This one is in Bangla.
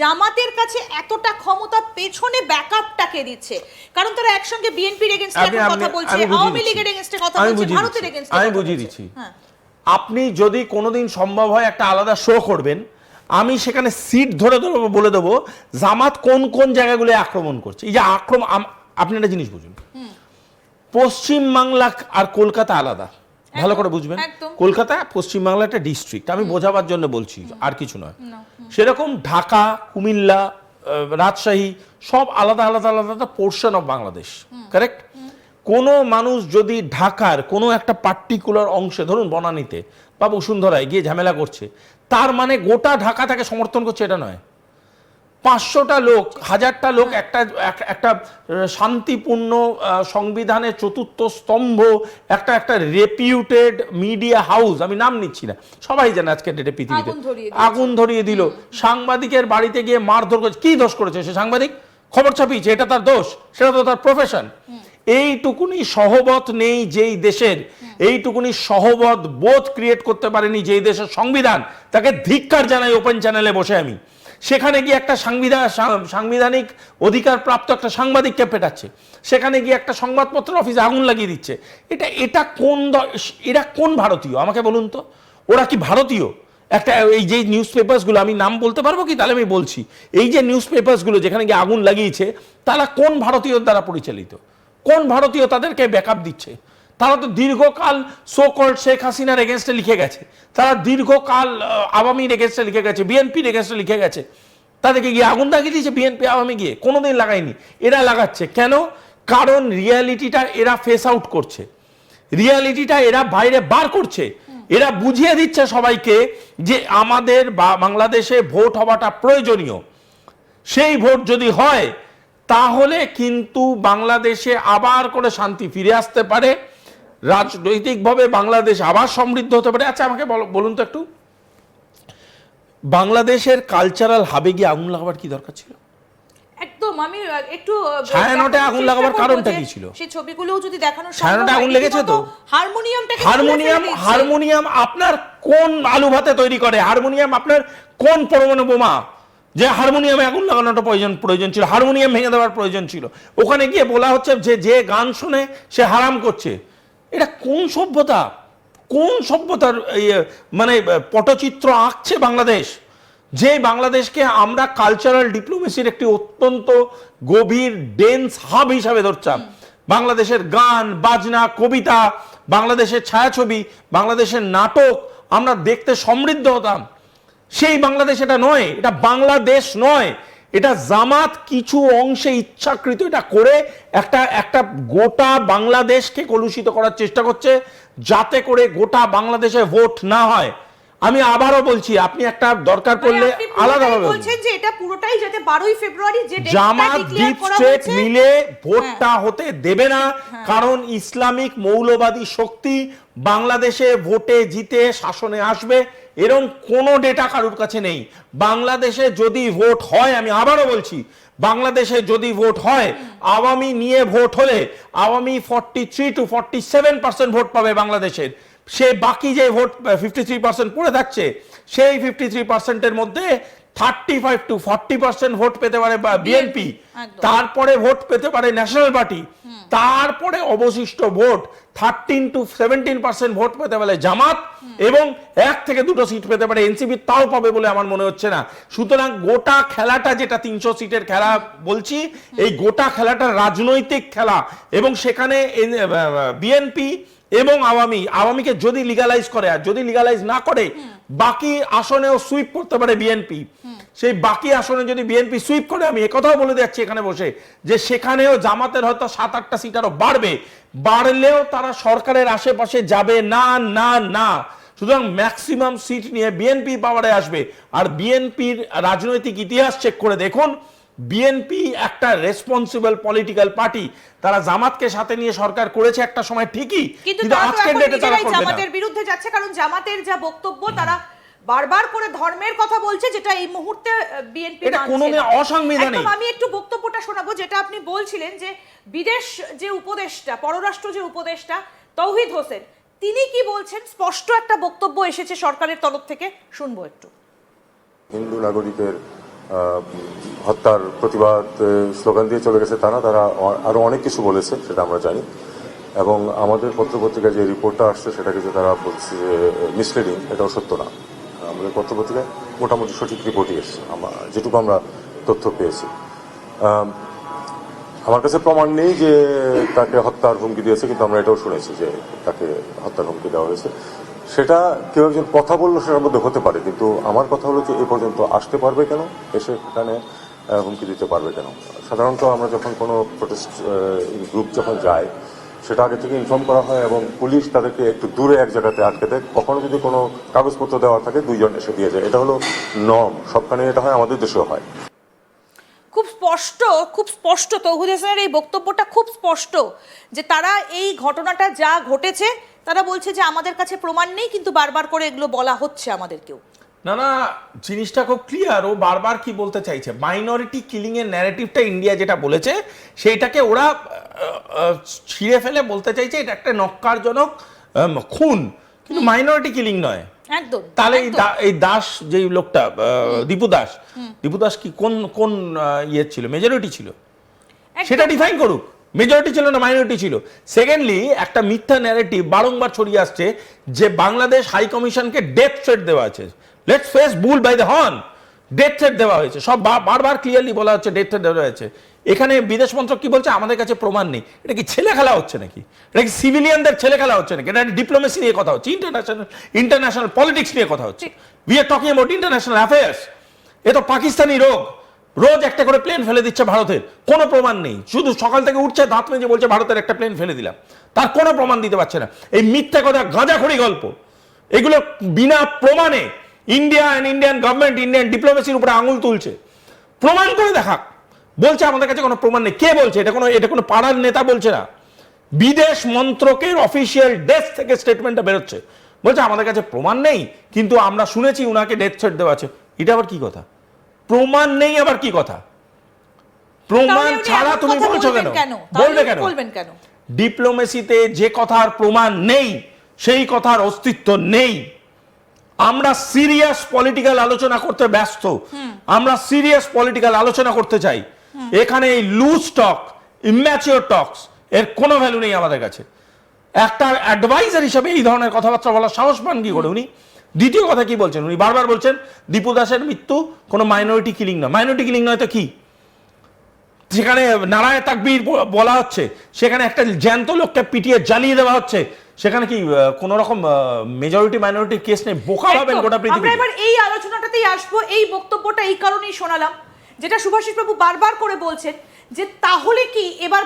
জামাতের কাছে এতটা ক্ষমতা পেছনে ব্যাকআপটাকে দিচ্ছে? কারণ তারা একসঙ্গে বিএনপির এগেইনস্টে কথা বলছে, আওয়ামী লীগের এগেইনস্টে কথা বলছে, ভারতের এগেইনস্টে আমি বুঝিয়ে দিচ্ছি। আপনি যদি কোনোদিন সম্ভব হয় একটা আলাদা শো করবেন, আমি সেখানে সিট ধরে ধরে বলে দেবো জামাত কোন কোন জায়গাগুলো আক্রমণ করছে। এই যে আপনি একটা জিনিস বুঝুন, পশ্চিম বাংলা আর কলকাতা আলাদা, ভালো করে বুঝবেন। কলকাতা পশ্চিম বাংলা একটা ডিস্ট্রিক্ট, আমি বোঝাবার জন্য বলছি, আর কিছু নয়। সেরকম ঢাকা, কুমিল্লা, রাজশাহী সব আলাদা আলাদা আলাদা পোর্শন অফ বাংলাদেশ, কারেক্ট? কোনো মানুষ যদি ঢাকার কোনো একটা পার্টিকুলার অংশে, ধরুন বনানীতে বা বসুন্ধরায় গিয়ে ঝামেলা করছে, তার মানে গোটা ঢাকা তাকে সমর্থন করছে এটা নয়। 500টা লোক, 1000টা লোক একটা শান্তিপূর্ণ সংবিধানের চতুর্থ স্তম্ভ, একটা রেপিউটেড মিডিয়া হাউস, আমি নাম নিচ্ছি না, সবাই জানে আজকের ডেটে পৃথিবীতে, আগুন ধরিয়ে দিল। সাংবাদিকের বাড়িতে গিয়ে মারধর করেছে। কি দোষ করেছে সে সাংবাদিক? খবর ছাপিয়েছে, এটা তার দোষ? সেটা তো তার প্রফেশন। এইটুকুনি সহবত নেই যেই দেশের, এইটুকুনি সহবত বোধ ক্রিয়েট করতে পারেনি যেই দেশের সংবিধান, তাকে ধিক্কার জানাই ওপেন চ্যানেলে বসে আমি। সেখানে গিয়ে একটা সাংবিধানিক অধিকার প্রাপ্ত একটা সাংবাদিককে পেটাচ্ছে, সেখানে গিয়ে একটা সংবাদপত্রের অফিসে আগুন লাগিয়ে দিচ্ছে। এরা কোন ভারতীয় আমাকে বলুন তো? ওরা কি ভারতীয়? একটা এই যে নিউজ পেপারসগুলো, আমি নাম বলতে পারবো কি? তাহলে আমি বলছি, এই যে নিউজ পেপারসগুলো যেখানে গিয়ে আগুন লাগিয়েছে, তারা কোন ভারতীয়র দ্বারা পরিচালিত? কোন ভারতীয় তাদেরকে ব্যাকআপ দিচ্ছে? তারা তো দীর্ঘকাল সো কল্ড শেখ হাসিনার এগেনস্টে লিখে গেছে, তারা দীর্ঘকাল আওয়ামীর এগেনস্টে লিখে গেছে, বিএনপির এগেনস্টে লিখে গেছে। তাদেরকে গিয়ে আগুন লাগিয়ে দিয়েছে বিএনপি আওয়ামী গিয়ে? কোনোদিন লাগায়নি। এরা লাগাচ্ছে কেন? কারণ রিয়ালিটিটা এরা ফেস আউট করছে, রিয়ালিটিটা এরা বাইরে বার করছে। এরা বুঝিয়ে দিচ্ছে সবাইকে যে আমাদের বাংলাদেশে ভোট হওয়াটা প্রয়োজনীয়। সেই ভোট যদি হয় তাহলে কিন্তু বাংলাদেশে আবার করে শান্তি ফিরে আসতে পারে, রাজনৈতিকভাবে বাংলাদেশ আবার সমৃদ্ধ হতে পারে। আচ্ছা আমাকে বলুন তো একটু, বাংলাদেশের কালচারাল হাবে গিয়ে আগুন লাগাবার কি দরকার ছিল? একদম, আমি একটু ছায়ানটে আগুন লাগাবার কারণটা কি ছিল? সেই ছবিগুলোও যদি দেখানো সম্ভব, ছায়ানটে আগুন লেগেছে তো। হারমোনিয়াম আপনার কোন আলু ভাতে তৈরি করে? হারমোনিয়াম আপনার কোন পরমাণু বোমা? যে হারমোনিয়ামে আগুন লাগানোটা প্রয়োজন ছিল, হারমোনিয়াম ভেঙে দেওয়ার প্রয়োজন ছিল। ওখানে গিয়ে বলা হচ্ছে যে গান শুনে সে হারাম করছে। এটা কোন সভ্যতা? কোন সভ্যতার মানে পটচিত্র আঁকছে বাংলাদেশ? যে বাংলাদেশকে আমরা কালচারাল ডিপ্লোমেসির একটি অত্যন্ত গভীর ডেন্স হাব হিসাবে ধরতাম। বাংলাদেশের গান বাজনা, কবিতা, বাংলাদেশের ছায়াছবি, বাংলাদেশের নাটক আমরা দেখতে সমৃদ্ধ হতাম। সেই বাংলাদেশ এটা নয়, এটা বাংলাদেশ নয়। এটা জামাত কিছু অংশে ইচ্ছাকৃত এটা করে একটা গোটা বাংলাদেশকে কলুষিত করার চেষ্টা করছে, যাতে করে গোটা বাংলাদেশে ভোট না হয়। আমি আবারও বলছি, আপনি একটা দরকার পড়লে আলাদাভাবে বলছেন যে এটা পুরোটাই যাতে 12ই ফেব্রুয়ারি যে জামাত ডিপ স্টেট মিলে ভোটটা হতে দেবে না। কারণ ইসলামিক মৌলবাদী শক্তি বাংলাদেশে ভোটে জিতে শাসনে আসবে, এরকম কোনো ডেটা কারোর কাছে নেই। বাংলাদেশে যদি ভোট হয়, আমি আবারও বলছি, বাংলাদেশে যদি ভোট হয়, আওয়ামী নিয়ে ভোট হলে আওয়ামী 43 to 47% ভোট পাবে বাংলাদেশের। সে বাকি যে ভোট 53% পড়ে থাকছে, সেই 53%-এর মধ্যে 35 to 40% ভোট পেতে পারে বিএনপি, তারপরে ভোট পেতে পারে ন্যাশনাল পার্টি, তারপরে অবশিষ্ট ভোট 13 to 17% ভোট পেতে পারে জামাত, এবং 1 থেকে 2টো সিট পেতে পারে এনসিপি, তাও পাবে বলে আমার মনে হচ্ছে না। সুতরাং গোটা খেলাটা, যেটা 300 সিটের খেলা বলছি, এই গোটা খেলাটা রাজনৈতিক খেলা, এবং সেখানে বিএনপি এবং আওয়ামীকে যদি লিগালাইজ করে, আর যদি লিগালাইজ না করে বাকি আসনেও সুইপ করতে পারে বিএনপি। সেই বাকি আসনে যদি বিএনপি সুইপ করে, আমি একথাও বলে যাচ্ছি এখানে বসে, যে সেখানেও জামাতের হয়তো 7-8টা সিট আরো বাড়লেও তারা সরকারের আশেপাশে যাবে না না না। সুতরাং ম্যাক্সিমাম সিট নিয়ে বিএনপি পাওয়ারে আসবে। আর বিএনপির রাজনৈতিক ইতিহাস চেক করে দেখুন, বিএনপি একটা রেসপন্সিবল পলিটিক্যাল পার্টি। তারা জামাতকে সাথে নিয়ে সরকার করেছে একটা সময় ঠিকই, কিন্তু আজকের ডেটে তারা করবে না। জামাতের বিরুদ্ধে যাচ্ছে, কারণ জামাতের যা বক্তব্য, তারা বারবার করে ধর্মের কথা বলছে, যেটা এই মুহূর্তে বিএনপি এটা কোনোদিন অসাংবিধানিক। আমি একটু বক্তব্যটা শোনাবো, যেটা আপনি বলছিলেন যে বিদেশ যে উপদেষ্টা, পররাষ্ট্র যে উপদেষ্টা তৌহিদ হোসেন, তিনি কি বলছেন, স্পষ্ট একটা বক্তব্য এসেছে সরকারের তরফ থেকে, শুনবো একটু। হিন্দু নাগরিকের হত্যার প্রতিবাদ স্লোগান দিয়ে চলে গেছে তারা আরো অনেক কিছু বলেছে, সেটা আমরা জানি। এবং আমাদের পত্রপত্রিকায় যে রিপোর্টটা আসছে সেটাকে যে তারা বলছে যে মিসলিডিং, এটাও সত্য না। আমাদের পত্রপত্রিকায় মোটামুটি সঠিক রিপোর্টই এসছে, যেটুকু আমরা তথ্য পেয়েছি। আমার কাছে প্রমাণ নেই যে তাকে হত্যার হুমকি দিয়েছে, কিন্তু আমরা এটাও শুনেছি যে তাকে হত্যার হুমকি দেওয়া হয়েছে। সেটা কেউ একজন কথা বললো সেটার মধ্যে হতে পারে, কিন্তু আমার কথা হলো যে এ পর্যন্ত আসতে পারবে কেন, এসে এখানে হুমকি দিতে পারবে কেন? সাধারণত আমরা যখন কোনো প্রোটেস্ট গ্রুপ যখন যায় সেটা আগে থেকে ইনফর্ম করা হয় এবং পুলিশ তাদেরকে একটু দূরে এক জায়গাতে আটকে দেয়। কখনো যদি কোনো কাগজপত্র দেওয়া থাকে 2 জন এসে দিয়ে যায়। এটা হলো নর্ম, সবখানে এটা হয়, আমাদের দেশেও হয়। খুব স্পষ্ট তৌহিদ হাসানের এই বক্তব্যটা খুব স্পষ্ট যে তারা এই ঘটনাটা যা ঘটেছে তারা বলছে যে আমাদের কাছে প্রমাণ নেই, কিন্তু বারবার করে এগুলো বলা হচ্ছে আমাদেরকেও। না, জিনিসটা খুব ক্লিয়ার। ও বারবার কি বলতে চাইছে, মাইনরিটি কিলিং এর ন্যারেটিভটা ইন্ডিয়া যেটা বলেছে সেইটাকে ওরা ছিঁড়ে ফেলে বলতে চাইছে এটা একটা নক্কারজনক খুন, কিন্তু মাইনরিটি কিলিং নয়। একদম। তাহলে এই দাস যে লোকটা দীপু দাস কি কোন ইয়ে ছিল, মেজরিটি ছিল, সেটা ডিফাইন করুক। মেজরিটি ছিল না মাইনরিটি ছিল। সেকেন্ডলি, একটা মিথ্যা ন্যারেটিভ বারংবার ছড়িয়ে আসছে যে বাংলাদেশ হাই কমিশনকে ডেথ থ্রেট দেওয়া আছে। Let's face bull by the horn. Death threat দেওয়া হয়েছে, সব বারবার ক্লিয়ারলি বলা হচ্ছে ডেথ থ্রেট দেওয়া হয়েছে। এখানে বিদেশ মন্ত্রক কি বলছে, আমাদের কাছে প্রমাণ নেই। এটা কি ছেলে খেলা হচ্ছে নাকি? এটা কি সিভিলিয়ানদের ছেলে খেলা হচ্ছে নাকি? এটা ডিপ্লোমেসি নিয়ে কথা হচ্ছে, ইন্টারন্যাশনাল পলিটিক্স নিয়ে কথা হচ্ছে। We are talking about international affairs. এ তো পাকিস্তানি রোগ। রোজ একটা করে প্লেন ফেলে দিচ্ছে ভারতের, কোনো প্রমাণ নেই। শুধু সকাল থেকে উঠছে দাঁত মেজে বলছে ভারতের একটা প্লেন ফেলে দিলাম, তার কোনো প্রমাণ দিতে পারছে না। এই মিথ্যা কথা, গাঁজাখড়ি গল্প, এগুলো বিনা প্রমাণে India and Indian government, Indian ডিপ্লোমেসির উপরে আঙুল তুলছে। প্রমাণ করে দেখাক। বলছে আমাদের কাছে কোনো প্রমাণ নেই। কে বলছে? এটা কোনো পাড়ার নেতা বলছে না, বিদেশ মন্ত্রকের অফিসিয়াল ডেস্ক থেকে স্টেটমেন্টটা বেরোচ্ছে। বলছে আমাদের কাছে প্রমাণ নেই, কিন্তু আমরা শুনেছি উনাকে ডেথ থ্রেট দেওয়া আছে। এটা আবার কি কথা? প্রমাণ নেই আবার কি কথা? প্রমাণ ছাড়া তুমি বলছো কেন? বলবেন কেন? ডিপ্লোমেসিতে যে কথার প্রমাণ নেই সেই কথার অস্তিত্ব নেই। আমরা সিরিয়াস পলিটিক্যাল আলোচনা করতে ব্যস্ত, আমরা সিরিয়াস পলিটিক্যাল আলোচনা করতে চাই। এখানে এই লুজ টক, ইম্যাচিওর টকস এর কোনো ভ্যালু নেই আমাদের কাছে। একটা অ্যাডভাইজার হিসেবে এই ধরনের কথাবার্তা বলার সাহস পান কি করে উনি? দ্বিতীয় কথা কি বলছেন উনি? বারবার বলছেন দীপু দাসের মৃত্যু কোনো মাইনরিটি কিলিং না। মাইনরিটি কিলিং নয় তো কি? যেখানে নারায়ে তাকবীর বলা হচ্ছে, সেখানে একটা জ্যান্ত লোককে পিটিয়ে জ্বালিয়ে দেওয়া হচ্ছে, সেখানে কি কোন রকম মেজরিটি মাইনরিটি কেস নেই? বোকা হবেন গোটা পৃথিবী। আমরা এবার এই আলোচনাটাতেই আসবো। এই বক্তব্যটা এই কারণেই শোনালাম যেটা শুভাশিস বাবু বারবার করে বলছেন যে তাহলে কি এবার